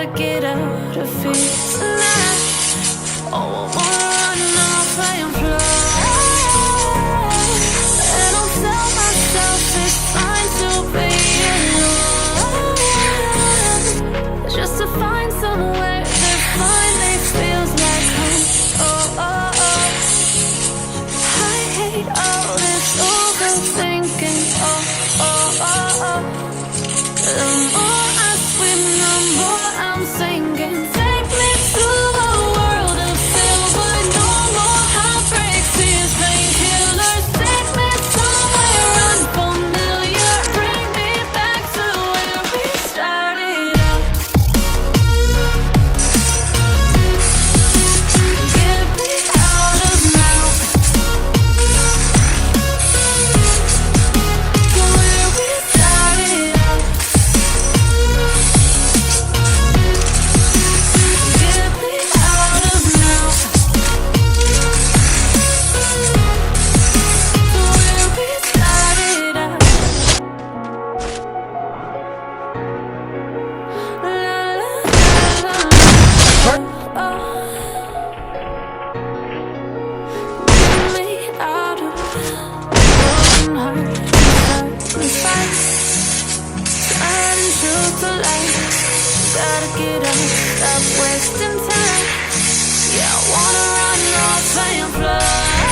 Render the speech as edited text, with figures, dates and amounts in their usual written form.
gotta get out of here tonight. Oh, I wanna run off and fly. And I'll tell myself it's fine to be alone, just to find somewhere that finally feels like home. Oh, oh, oh. I hate all this overthinking. Oh, oh, oh, oh. The more I swim, the more I'm sinking. Take me to a world of silver. No more heartbreaks, tears, painkillers. Take me somewhere unfamiliar. Bring me back to where we started out. Get me out of now. To where we started out. Get me out of now. To where we started out. La la la la. Oh. Get me out of broken heart. Darkness fight. Turn into the light. Gotta get up, stop wasting time. Yeah, I wanna run off and fly.